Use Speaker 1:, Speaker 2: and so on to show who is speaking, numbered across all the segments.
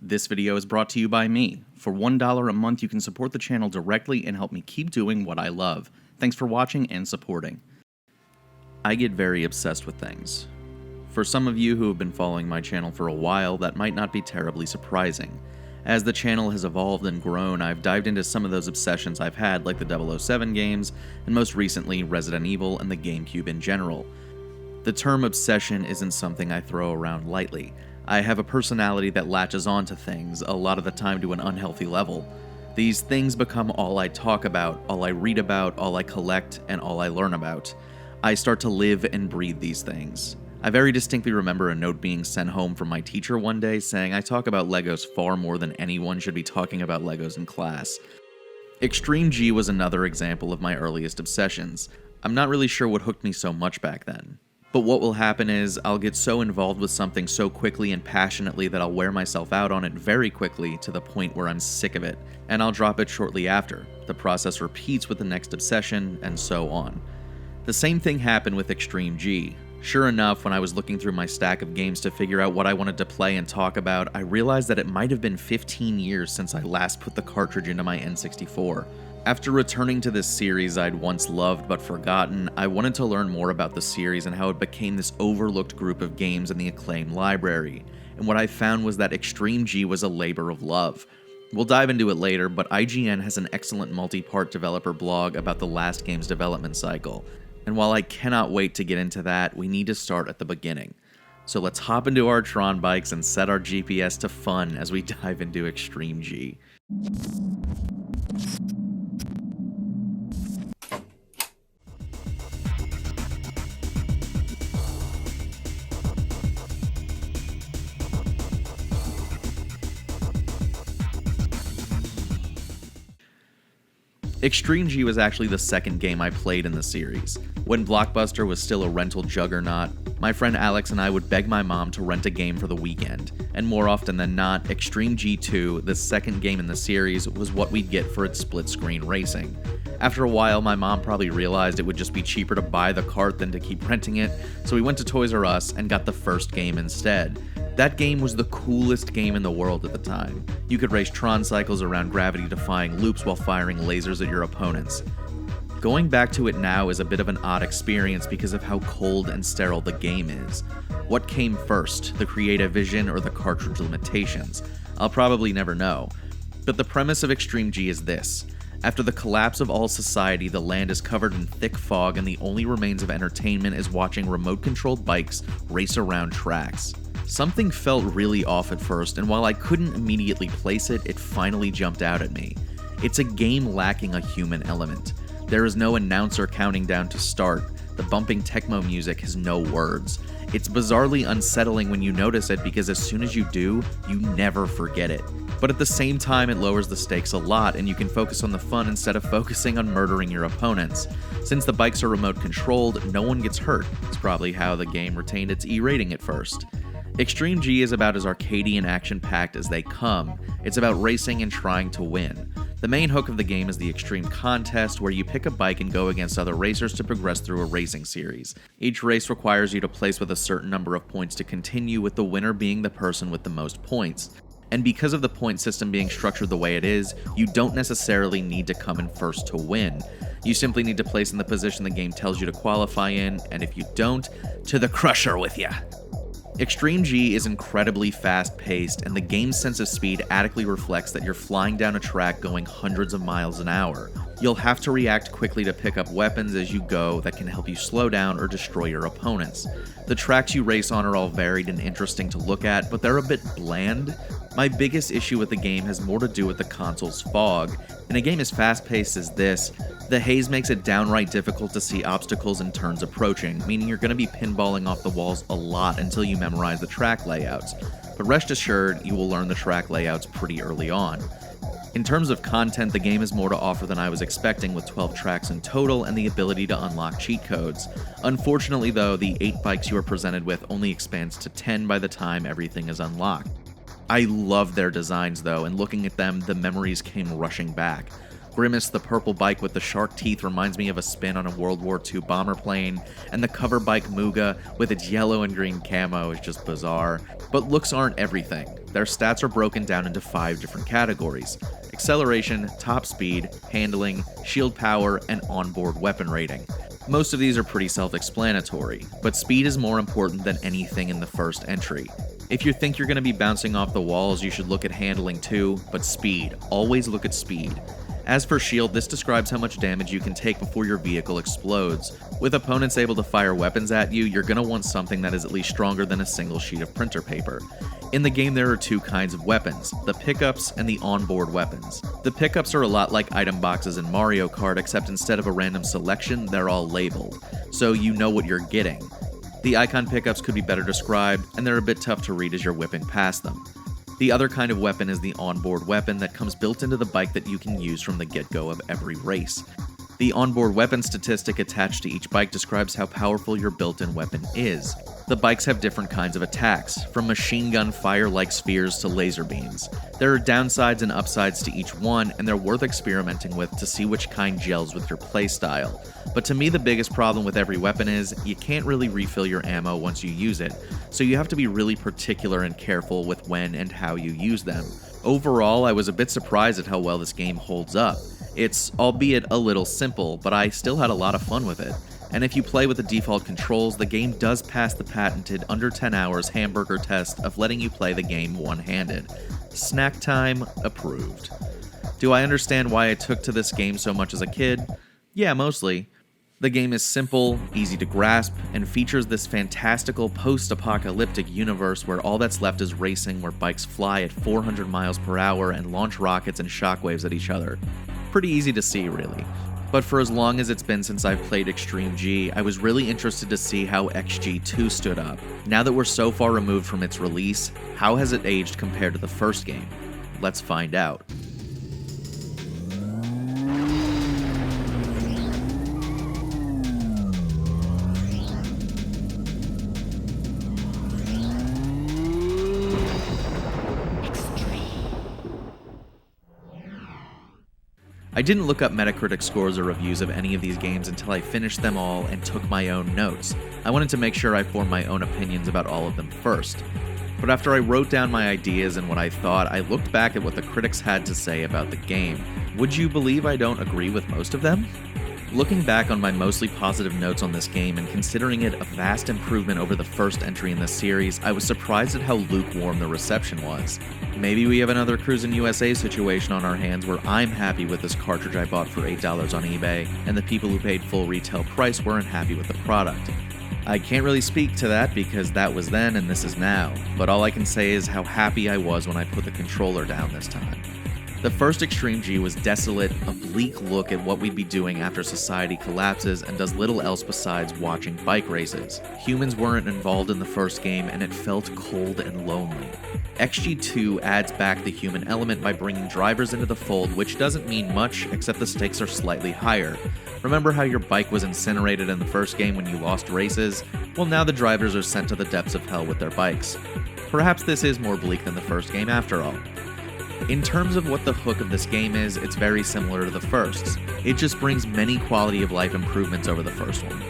Speaker 1: This video is brought to you by me. For $1 a month, you can support the channel directly and help me keep doing what I love. Thanks for watching and supporting. I get very obsessed with things. For some of you who have been following my channel for a while, that might not be terribly surprising. As the channel has evolved and grown, I've dived into some of those obsessions I've had, like the 007 games, and most recently Resident Evil and the GameCube in general. The term obsession isn't something I throw around lightly. I have a personality that latches onto things, a lot of the time to an unhealthy level. These things become all I talk about, all I read about, all I collect, and all I learn about. I start to live and breathe these things. I very distinctly remember a note being sent home from my teacher one day saying I talk about Legos far more than anyone should be talking about Legos in class. Extreme-G was another example of my earliest obsessions. I'm not really sure what hooked me so much back then. But what will happen is, I'll get so involved with something so quickly and passionately that I'll wear myself out on it very quickly to the point where I'm sick of it, and I'll drop it shortly after. The process repeats with the next obsession, and so on. The same thing happened with Extreme-G. Sure enough, when I was looking through my stack of games to figure out what I wanted to play and talk about, I realized that it might have been 15 years since I last put the cartridge into my N64. After returning to this series I'd once loved but forgotten, I wanted to learn more about the series and how it became this overlooked group of games in the Acclaim library, and what I found was that Extreme-G was a labor of love. We'll dive into it later, but IGN has an excellent multi-part developer blog about the last game's development cycle, and while I cannot wait to get into that, we need to start at the beginning. So let's hop into our Tron bikes and set our GPS to fun as we dive into Extreme-G. Extreme-G was actually the second game I played in the series. When Blockbuster was still a rental juggernaut, my friend Alex and I would beg my mom to rent a game for the weekend, and more often than not, Extreme-G 2, the second game in the series, was what we'd get for its split-screen racing. After a while, my mom probably realized it would just be cheaper to buy the cart than to keep renting it, so we went to Toys R Us and got the first game instead. That game was the coolest game in the world at the time. You could race Tron cycles around gravity-defying loops while firing lasers at your opponents. Going back to it now is a bit of an odd experience because of how cold and sterile the game is. What came first, the creative vision or the cartridge limitations? I'll probably never know. But the premise of Extreme-G is this. After the collapse of all society, the land is covered in thick fog and the only remains of entertainment is watching remote-controlled bikes race around tracks. Something felt really off at first, and while I couldn't immediately place it, it finally jumped out at me. It's a game lacking a human element. There is no announcer counting down to start. The bumping Tecmo music has no words. It's bizarrely unsettling when you notice it because as soon as you do, you never forget it. But at the same time, it lowers the stakes a lot and you can focus on the fun instead of focusing on murdering your opponents. Since the bikes are remote controlled, no one gets hurt. It's probably how the game retained its E rating at first. Extreme-G is about as arcadey and action-packed as they come. It's about racing and trying to win. The main hook of the game is the Extreme Contest, where you pick a bike and go against other racers to progress through a racing series. Each race requires you to place with a certain number of points to continue, with the winner being the person with the most points. And because of the point system being structured the way it is, you don't necessarily need to come in first to win. You simply need to place in the position the game tells you to qualify in, and if you don't, to the crusher with ya. Extreme-G is incredibly fast-paced, and the game's sense of speed adequately reflects that you're flying down a track going hundreds of miles an hour. You'll have to react quickly to pick up weapons as you go that can help you slow down or destroy your opponents. The tracks you race on are all varied and interesting to look at, but they're a bit bland. My biggest issue with the game has more to do with the console's fog. In a game as fast-paced as this, the haze makes it downright difficult to see obstacles and turns approaching, meaning you're going to be pinballing off the walls a lot until you memorize the track layouts. But rest assured, you will learn the track layouts pretty early on. In terms of content, the game has more to offer than I was expecting, with 12 tracks in total and the ability to unlock cheat codes. Unfortunately though, the 8 bikes you are presented with only expands to 10 by the time everything is unlocked. I love their designs though, and looking at them, the memories came rushing back. Grimace, the purple bike with the shark teeth, reminds me of a spin on a World War II bomber plane, and the cover bike Muga with its yellow and green camo is just bizarre. But looks aren't everything. Their stats are broken down into 5 different categories: acceleration, top speed, handling, shield power, and onboard weapon rating. Most of these are pretty self-explanatory, but speed is more important than anything in the first entry. If you think you're going to be bouncing off the walls, you should look at handling too, but speed. Always look at speed. As for shield, this describes how much damage you can take before your vehicle explodes. With opponents able to fire weapons at you, you're going to want something that is at least stronger than a single sheet of printer paper. In the game, there are 2 kinds of weapons, the pickups and the onboard weapons. The pickups are a lot like item boxes in Mario Kart, except instead of a random selection, they're all labeled, so you know what you're getting. The icon pickups could be better described, and they're a bit tough to read as you're whipping past them. The other kind of weapon is the onboard weapon that comes built into the bike that you can use from the get-go of every race. The onboard weapon statistic attached to each bike describes how powerful your built-in weapon is. The bikes have different kinds of attacks, from machine gun fire-like spheres to laser beams. There are downsides and upsides to each one, and they're worth experimenting with to see which kind gels with your playstyle. But to me, the biggest problem with every weapon is, you can't really refill your ammo once you use it, so you have to be really particular and careful with when and how you use them. Overall, I was a bit surprised at how well this game holds up. It's, albeit a little simple, but I still had a lot of fun with it. And if you play with the default controls, the game does pass the patented under 10 hours hamburger test of letting you play the game one-handed. Snack time approved. Do I understand why I took to this game so much as a kid? Yeah, mostly. The game is simple, easy to grasp, and features this fantastical post-apocalyptic universe where all that's left is racing, where bikes fly at 400 miles per hour and launch rockets and shockwaves at each other. Pretty easy to see, really. But for as long as it's been since I've played Extreme-G, I was really interested to see how XG2 stood up. Now that we're so far removed from its release, how has it aged compared to the first game? Let's find out. I didn't look up Metacritic scores or reviews of any of these games until I finished them all and took my own notes. I wanted to make sure I formed my own opinions about all of them first. But after I wrote down my ideas and what I thought, I looked back at what the critics had to say about the game. Would you believe I don't agree with most of them? Looking back on my mostly positive notes on this game and considering it a vast improvement over the first entry in the series, I was surprised at how lukewarm the reception was. Maybe we have another Cruisin' USA situation on our hands where I'm happy with this cartridge I bought for $8 on eBay, and the people who paid full retail price weren't happy with the product. I can't really speak to that because that was then and this is now, but all I can say is how happy I was when I put the controller down this time. The first Extreme-G was desolate, a bleak look at what we'd be doing after society collapses and does little else besides watching bike races. Humans weren't involved in the first game and it felt cold and lonely. XG2 adds back the human element by bringing drivers into the fold, which doesn't mean much except the stakes are slightly higher. Remember how your bike was incinerated in the first game when you lost races? Well, now the drivers are sent to the depths of hell with their bikes. Perhaps this is more bleak than the first game after all. In terms of what the hook of this game is, it's very similar to the first's. It just brings many quality of life improvements over the first one.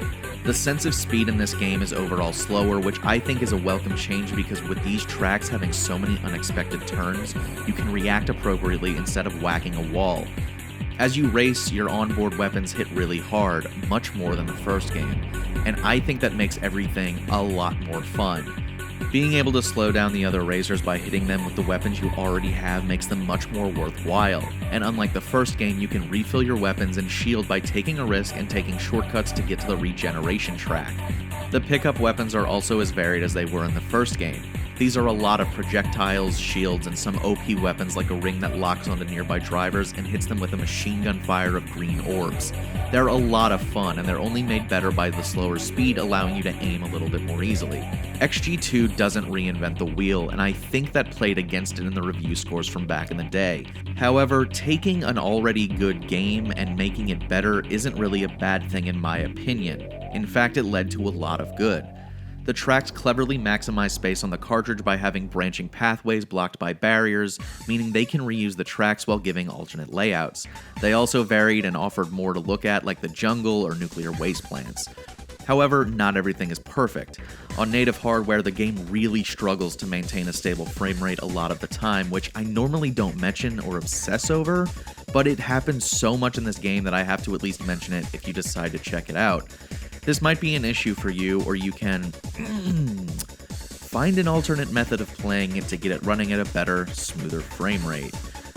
Speaker 1: The sense of speed in this game is overall slower, which I think is a welcome change because with these tracks having so many unexpected turns, you can react appropriately instead of whacking a wall. As you race, your onboard weapons hit really hard, much more than the first game, and I think that makes everything a lot more fun. Being able to slow down the other racers by hitting them with the weapons you already have makes them much more worthwhile, and unlike the first game, you can refill your weapons and shield by taking a risk and taking shortcuts to get to the regeneration track. The pickup weapons are also as varied as they were in the first game. These are a lot of projectiles, shields, and some OP weapons like a ring that locks onto nearby drivers and hits them with a machine gun fire of green orbs. They're a lot of fun, and they're only made better by the slower speed, allowing you to aim a little bit more easily. XG2 doesn't reinvent the wheel, and I think that played against it in the review scores from back in the day. However, taking an already good game and making it better isn't really a bad thing in my opinion. In fact, it led to a lot of good. The tracks cleverly maximize space on the cartridge by having branching pathways blocked by barriers, meaning they can reuse the tracks while giving alternate layouts. They also varied and offered more to look at, like the jungle or nuclear waste plants. However, not everything is perfect. On native hardware, the game really struggles to maintain a stable frame rate a lot of the time, which I normally don't mention or obsess over, but it happens so much in this game that I have to at least mention it if you decide to check it out. This might be an issue for you, or you can find an alternate method of playing it to get it running at a better, smoother frame rate.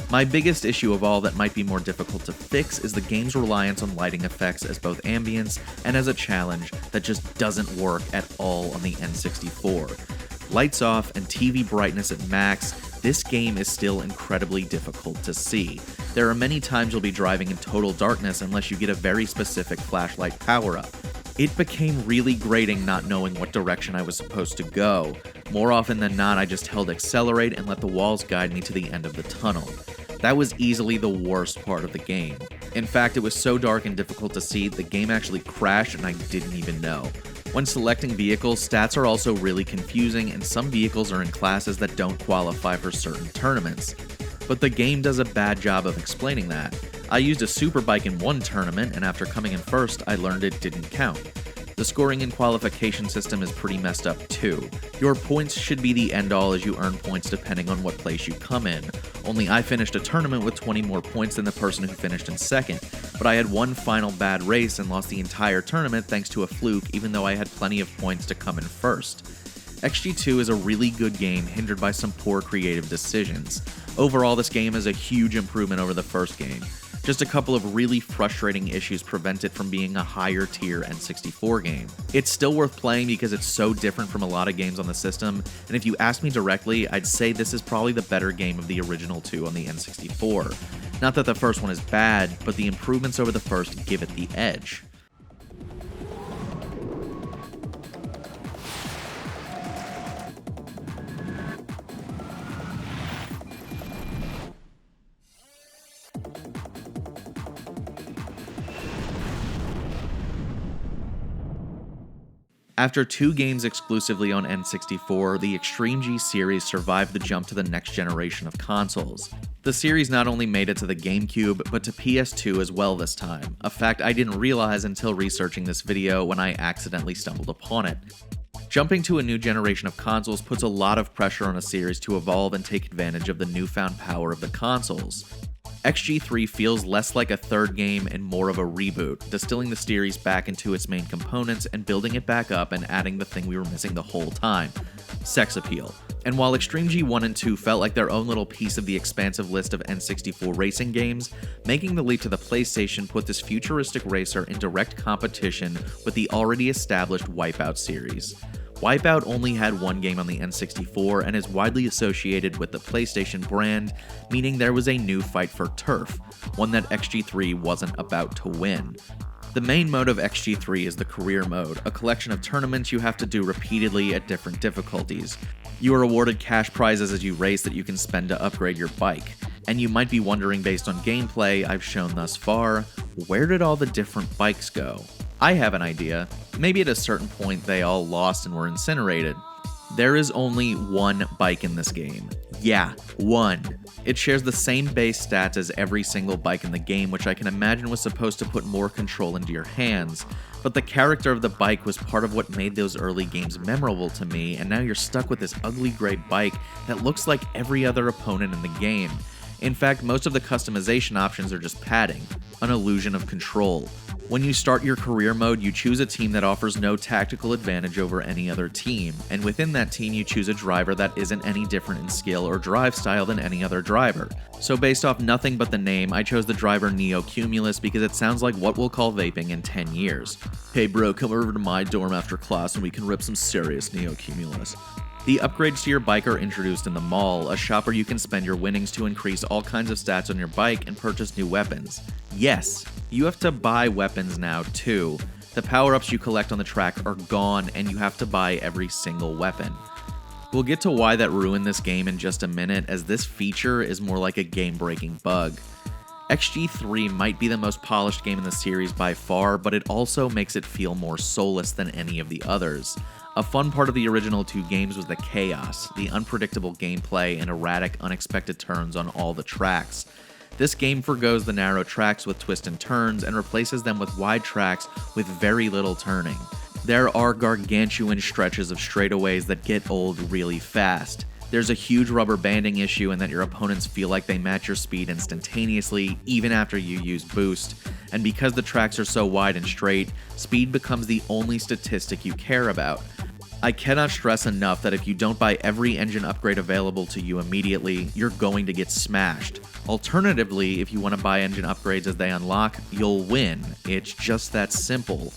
Speaker 1: My biggest issue of all that might be more difficult to fix is the game's reliance on lighting effects as both ambience and as a challenge that just doesn't work at all on the N64. Lights off and TV brightness at max, this game is still incredibly difficult to see. There are many times you'll be driving in total darkness unless you get a very specific flashlight power-up. It became really grating not knowing what direction I was supposed to go. More often than not, I just held accelerate and let the walls guide me to the end of the tunnel. That was easily the worst part of the game. In fact, it was so dark and difficult to see, the game actually crashed and I didn't even know. When selecting vehicles, stats are also really confusing, and some vehicles are in classes that don't qualify for certain tournaments. But the game does a bad job of explaining that. I used a superbike in one tournament, and after coming in first, I learned it didn't count. The scoring and qualification system is pretty messed up too. Your points should be the end-all as you earn points depending on what place you come in. Only I finished a tournament with 20 more points than the person who finished in second, but I had one final bad race and lost the entire tournament thanks to a fluke, even though I had plenty of points to come in first. XG2 is a really good game hindered by some poor creative decisions. Overall, this game is a huge improvement over the first game. Just a couple of really frustrating issues prevent it from being a higher tier N64 game. It's still worth playing because it's so different from a lot of games on the system, and if you ask me directly, I'd say this is probably the better game of the original two on the N64. Not that the first one is bad, but the improvements over the first give it the edge. After 2 games exclusively on N64, the Extreme-G series survived the jump to the next generation of consoles. The series not only made it to the GameCube, but to PS2 as well this time, a fact I didn't realize until researching this video when I accidentally stumbled upon it. Jumping to a new generation of consoles puts a lot of pressure on a series to evolve and take advantage of the newfound power of the consoles. XG3 feels less like a third game and more of a reboot, distilling the series back into its main components and building it back up and adding the thing we were missing the whole time: sex appeal. And while Extreme-G 1 and 2 felt like their own little piece of the expansive list of N64 racing games, making the leap to the PlayStation put this futuristic racer in direct competition with the already established Wipeout series. Wipeout only had one game on the N64 and is widely associated with the PlayStation brand, meaning there was a new fight for turf, one that XG3 wasn't about to win. The main mode of XG3 is the career mode, a collection of tournaments you have to do repeatedly at different difficulties. You are awarded cash prizes as you race that you can spend to upgrade your bike. And you might be wondering, based on gameplay I've shown thus far, where did all the different bikes go? I have an idea. Maybe at a certain point they all lost and were incinerated. There is only one bike in this game. Yeah, one. It shares the same base stats as every single bike in the game, which I can imagine was supposed to put more control into your hands. But the character of the bike was part of what made those early games memorable to me, and now you're stuck with this ugly gray bike that looks like every other opponent in the game. In fact, most of the customization options are just padding, an illusion of control. When you start your career mode, you choose a team that offers no tactical advantage over any other team, and within that team you choose a driver that isn't any different in skill or drive style than any other driver. So based off nothing but the name, I chose the driver Neo Cumulus because it sounds like what we'll call vaping in 10 years. Hey bro, come over to my dorm after class and we can rip some serious Neo Cumulus. The upgrades to your bike are introduced in the mall, a shop where you can spend your winnings to increase all kinds of stats on your bike and purchase new weapons. Yes, you have to buy weapons now too. The power-ups you collect on the track are gone and you have to buy every single weapon. We'll get to why that ruined this game in just a minute, as this feature is more like a game-breaking bug. XG3 might be the most polished game in the series by far, but it also makes it feel more soulless than any of the others. A fun part of the original two games was the chaos, the unpredictable gameplay, and erratic, unexpected turns on all the tracks. This game forgoes the narrow tracks with twists and turns and replaces them with wide tracks with very little turning. There are gargantuan stretches of straightaways that get old really fast. There's a huge rubber banding issue in that your opponents feel like they match your speed instantaneously, even after you use boost. And because the tracks are so wide and straight, speed becomes the only statistic you care about. I cannot stress enough that if you don't buy every engine upgrade available to you immediately, you're going to get smashed. Alternatively, if you want to buy engine upgrades as they unlock, you'll win. It's just that simple.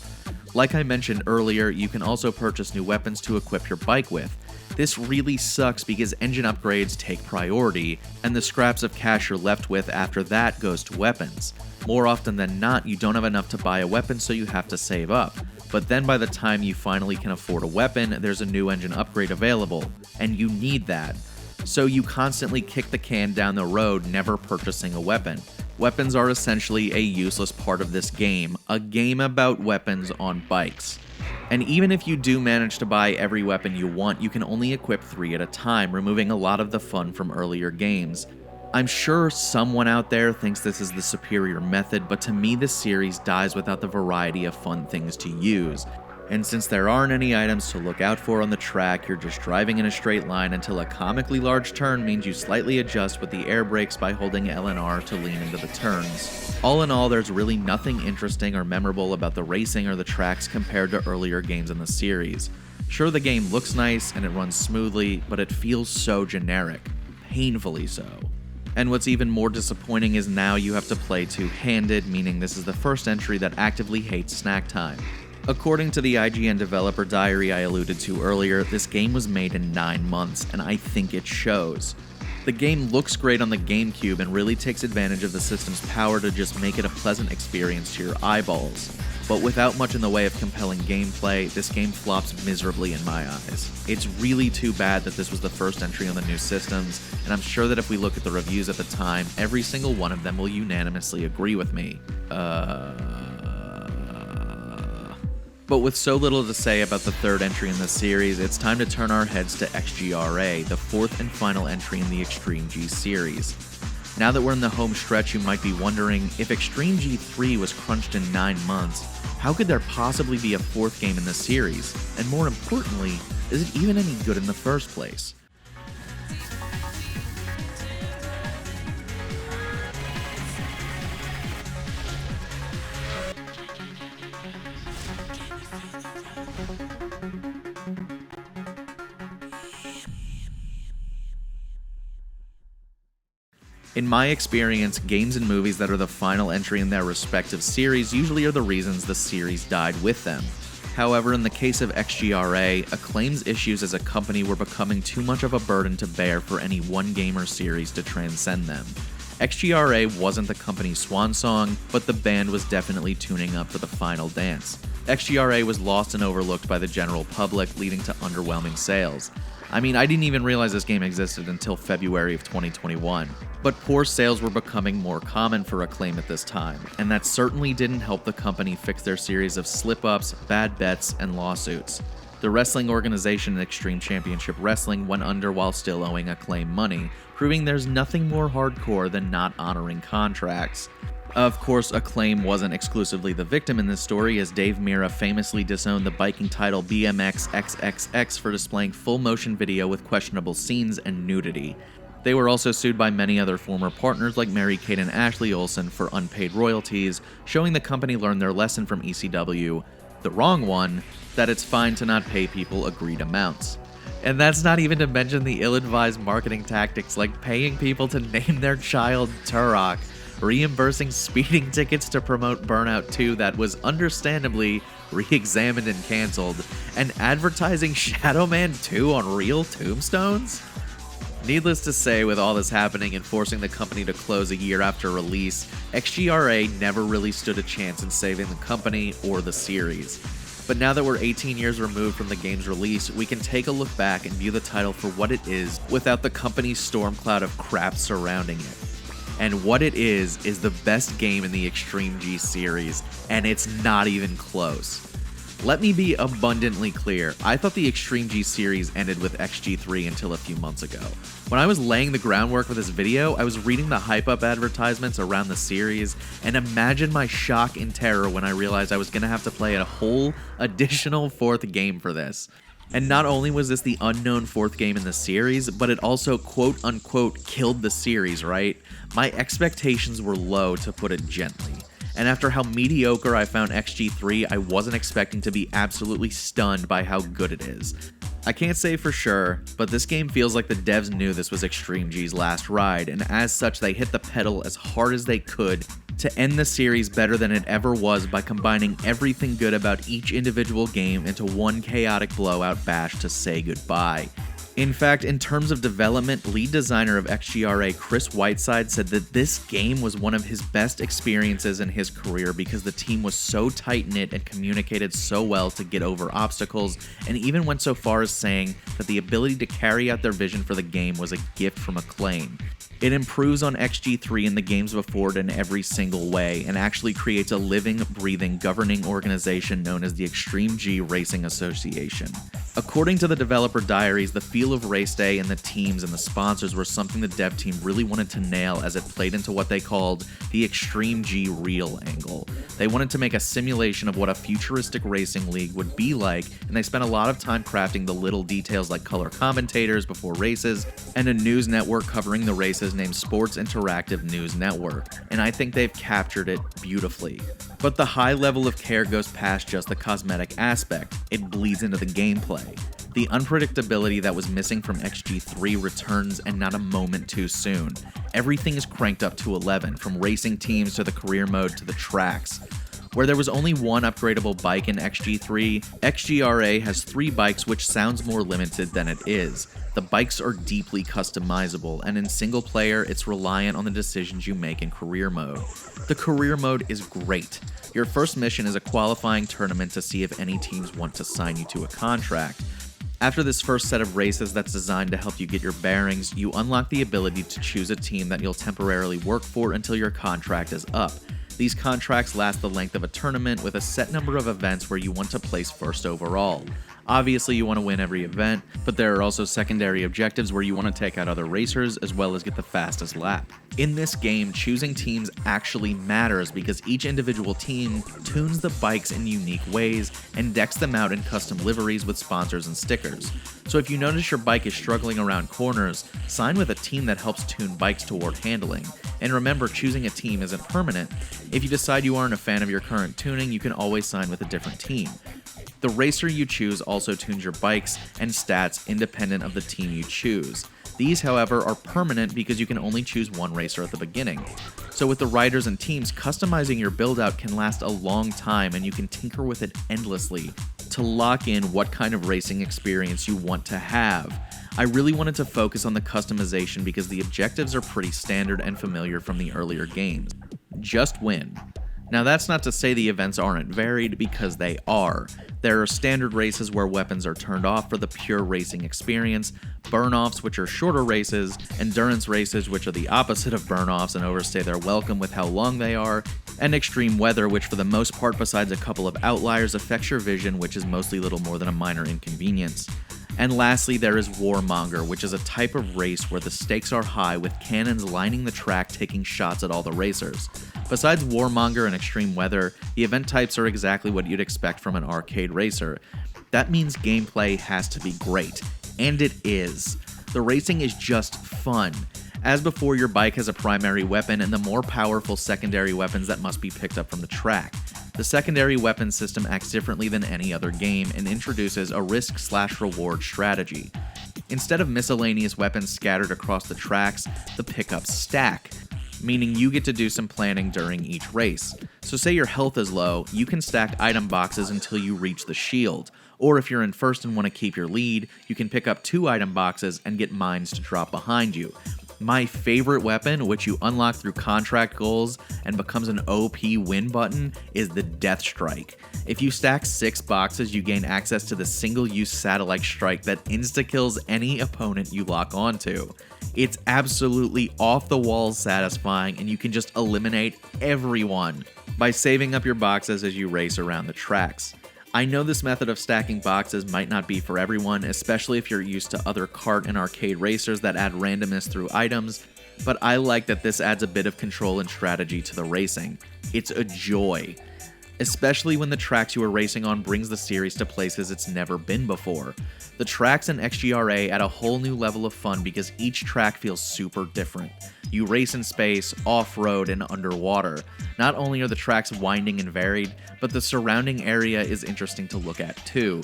Speaker 1: Like I mentioned earlier, you can also purchase new weapons to equip your bike with. This really sucks because engine upgrades take priority, and the scraps of cash you're left with after that goes to weapons. More often than not, you don't have enough to buy a weapon, so you have to save up. But then by the time you finally can afford a weapon, there's a new engine upgrade available, and you need that. So you constantly kick the can down the road, never purchasing a weapon. Weapons are essentially a useless part of this game, a game about weapons on bikes. And even if you do manage to buy every weapon you want, you can only equip 3 at a time, removing a lot of the fun from earlier games. I'm sure someone out there thinks this is the superior method, but to me this series dies without the variety of fun things to use. And since there aren't any items to look out for on the track, you're just driving in a straight line until a comically large turn means you slightly adjust with the air brakes by holding L and R to lean into the turns. All in all, there's really nothing interesting or memorable about the racing or the tracks compared to earlier games in the series. Sure, the game looks nice and it runs smoothly, but it feels so generic. Painfully so. And what's even more disappointing is now you have to play two-handed, meaning this is the first entry that actively hates snack time. According to the IGN developer diary I alluded to earlier, this game was made in 9 months, and I think it shows. The game looks great on the GameCube and really takes advantage of the system's power to just make it a pleasant experience to your eyeballs. But without much in the way of compelling gameplay, this game flops miserably in my eyes. It's really too bad that this was the first entry on the new systems, and I'm sure that if we look at the reviews at the time, every single one of them will unanimously agree with me. But with so little to say about the third entry in the series, it's time to turn our heads to XGRA, the fourth and final entry in the Extreme-G series. Now that we're in the home stretch, you might be wondering, if Extreme-G 3 was crunched in 9 months, how could there possibly be a fourth game in the series? And more importantly, is it even any good in the first place? In my experience, games and movies that are the final entry in their respective series usually are the reasons the series died with them. However, in the case of XGRA, Acclaim's issues as a company were becoming too much of a burden to bear for any one game or series to transcend them. XGRA wasn't the company's swan song, but the band was definitely tuning up for the final dance. XGRA was lost and overlooked by the general public, leading to underwhelming sales. I mean, I didn't even realize this game existed until February of 2021. But poor sales were becoming more common for Acclaim at this time, and that certainly didn't help the company fix their series of slip-ups, bad bets, and lawsuits. The wrestling organization Extreme Championship Wrestling went under while still owing Acclaim money, proving there's nothing more hardcore than not honoring contracts. Of course, Acclaim wasn't exclusively the victim in this story, as Dave Mirra famously disowned the biking title BMX XXX for displaying full-motion video with questionable scenes and nudity. They were also sued by many other former partners like Mary-Kate and Ashley Olsen for unpaid royalties, showing the company learned their lesson from ECW, the wrong one, that it's fine to not pay people agreed amounts. And that's not even to mention the ill-advised marketing tactics like paying people to name their child Turok, reimbursing speeding tickets to promote Burnout 2 that was understandably re-examined and cancelled, and advertising Shadow Man 2 on real tombstones? Needless to say, with all this happening and forcing the company to close a year after release, XGRA never really stood a chance in saving the company or the series. But now that we're 18 years removed from the game's release, we can take a look back and view the title for what it is without the company's storm cloud of crap surrounding it. And what it is the best game in the Extreme-G series, and it's not even close. Let me be abundantly clear, I thought the Extreme-G series ended with XG3 until a few months ago. When I was laying the groundwork for this video, I was reading the hype-up advertisements around the series, and imagine my shock and terror when I realized I was going to have to play a whole additional 4th game for this. And not only was this the unknown 4th game in the series, but it also quote-unquote killed the series, right? My expectations were low, to put it gently. And after how mediocre I found XG3, I wasn't expecting to be absolutely stunned by how good it is. I can't say for sure, but this game feels like the devs knew this was Extreme-G's last ride, and as such they hit the pedal as hard as they could to end the series better than it ever was by combining everything good about each individual game into one chaotic blowout bash to say goodbye. In fact, in terms of development, lead designer of XGRA Chris Whiteside said that this game was one of his best experiences in his career because the team was so tight-knit and communicated so well to get over obstacles, and even went so far as saying that the ability to carry out their vision for the game was a gift from Acclaim. It improves on XG3 and the games before it in every single way, and actually creates a living, breathing, governing organization known as the Extreme-G Racing Association. According to the developer diaries, the feel of race day and the teams and the sponsors were something the dev team really wanted to nail, as it played into what they called the Extreme-G Real angle. They wanted to make a simulation of what a futuristic racing league would be like, and they spent a lot of time crafting the little details like color commentators before races, and a news network covering the races named Sports Interactive News Network, and I think they've captured it beautifully. But the high level of care goes past just the cosmetic aspect, it bleeds into the gameplay. The unpredictability that was missing from XG3 returns, and not a moment too soon. Everything is cranked up to 11, from racing teams to the career mode to the tracks. Where there was only one upgradable bike in XG3, XGRA has 3 bikes, which sounds more limited than it is. The bikes are deeply customizable, and in single player, it's reliant on the decisions you make in career mode. The career mode is great. Your first mission is a qualifying tournament to see if any teams want to sign you to a contract. After this first set of races that's designed to help you get your bearings, you unlock the ability to choose a team that you'll temporarily work for until your contract is up. These contracts last the length of a tournament with a set number of events where you want to place first overall. Obviously you want to win every event, but there are also secondary objectives where you want to take out other racers as well as get the fastest lap. In this game, choosing teams actually matters because each individual team tunes the bikes in unique ways and decks them out in custom liveries with sponsors and stickers. So if you notice your bike is struggling around corners, sign with a team that helps tune bikes toward handling. And remember, choosing a team isn't permanent. If you decide you aren't a fan of your current tuning, you can always sign with a different team. The racer you choose also tunes your bikes and stats independent of the team you choose. These, however, are permanent because you can only choose one racer at the beginning. So with the riders and teams, customizing your build-out can last a long time, and you can tinker with it endlessly to lock in what kind of racing experience you want to have. I really wanted to focus on the customization because the objectives are pretty standard and familiar from the earlier games. Just win. Now that's not to say the events aren't varied, because they are. There are standard races where weapons are turned off for the pure racing experience, burn-offs which are shorter races, endurance races which are the opposite of burn-offs and overstay their welcome with how long they are, and extreme weather which for the most part besides a couple of outliers affects your vision, which is mostly little more than a minor inconvenience. And lastly, there is Warmonger, which is a type of race where the stakes are high with cannons lining the track taking shots at all the racers. Besides Warmonger and extreme weather, the event types are exactly what you'd expect from an arcade racer. That means gameplay has to be great, and it is. The racing is just fun. As before, your bike has a primary weapon and the more powerful secondary weapons that must be picked up from the track. The secondary weapon system acts differently than any other game and introduces a risk/reward strategy. Instead of miscellaneous weapons scattered across the tracks, the pickups stack, meaning you get to do some planning during each race. So say your health is low, you can stack item boxes until you reach the shield. Or if you're in first and want to keep your lead, you can pick up 2 item boxes and get mines to drop behind you. My favorite weapon, which you unlock through contract goals and becomes an OP win button, is the Death Strike. If you stack 6 boxes, you gain access to the single-use satellite strike that insta-kills any opponent you lock onto. It's absolutely off-the-wall satisfying, and you can just eliminate everyone by saving up your boxes as you race around the tracks. I know this method of stacking boxes might not be for everyone, especially if you're used to other kart and arcade racers that add randomness through items, but I like that this adds a bit of control and strategy to the racing. It's a joy, especially when the tracks you are racing on brings the series to places it's never been before. The tracks in XGRA add a whole new level of fun because each track feels super different. You race in space, off-road, and underwater. Not only are the tracks winding and varied, but the surrounding area is interesting to look at too.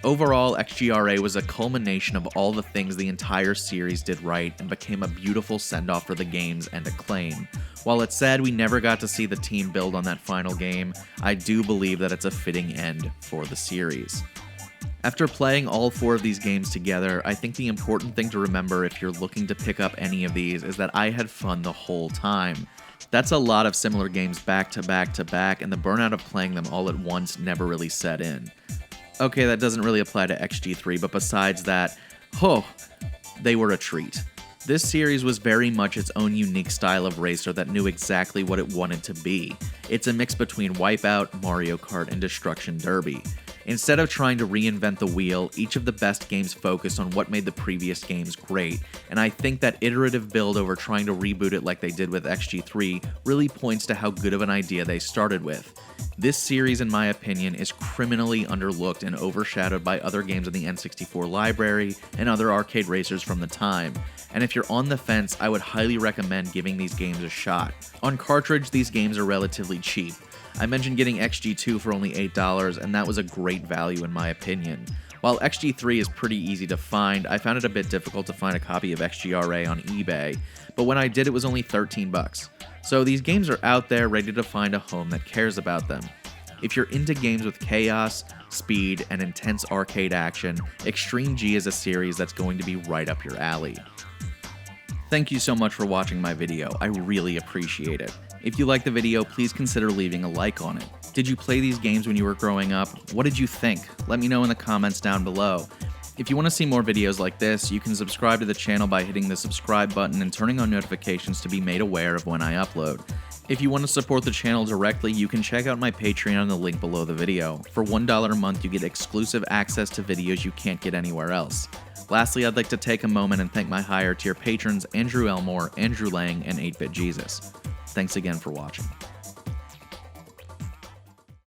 Speaker 1: Overall, XGRA was a culmination of all the things the entire series did right and became a beautiful send-off for the games and Acclaim. While it's sad we never got to see the team build on that final game, I do believe that it's a fitting end for the series. After playing all 4 of these games together, I think the important thing to remember if you're looking to pick up any of these is that I had fun the whole time. That's a lot of similar games back to back to back, and the burnout of playing them all at once never really set in. Okay, that doesn't really apply to XG3, but besides that, they were a treat. This series was very much its own unique style of racer that knew exactly what it wanted to be. It's a mix between Wipeout, Mario Kart, and Destruction Derby. Instead of trying to reinvent the wheel, each of the best games focused on what made the previous games great, and I think that iterative build over trying to reboot it like they did with XG3 really points to how good of an idea they started with. This series, in my opinion, is criminally underlooked and overshadowed by other games in the N64 library and other arcade racers from the time, and if you're on the fence, I would highly recommend giving these games a shot. On cartridge, these games are relatively cheap. I mentioned getting XG2 for only $8, and that was a great value in my opinion. While XG3 is pretty easy to find, I found it a bit difficult to find a copy of XGRA on eBay, but when I did it was only $13. So these games are out there ready to find a home that cares about them. If you're into games with chaos, speed, and intense arcade action, Extreme-G is a series that's going to be right up your alley. Thank you so much for watching my video, I really appreciate it. If you liked the video, please consider leaving a like on it. Did you play these games when you were growing up? What did you think? Let me know in the comments down below. If you want to see more videos like this, you can subscribe to the channel by hitting the subscribe button and turning on notifications to be made aware of when I upload. If you want to support the channel directly, you can check out my Patreon in the link below the video. For $1 a month, you get exclusive access to videos you can't get anywhere else. Lastly, I'd like to take a moment and thank my higher tier patrons Andrew Elmore, Andrew Lang, and 8-Bit Jesus. Thanks again for watching.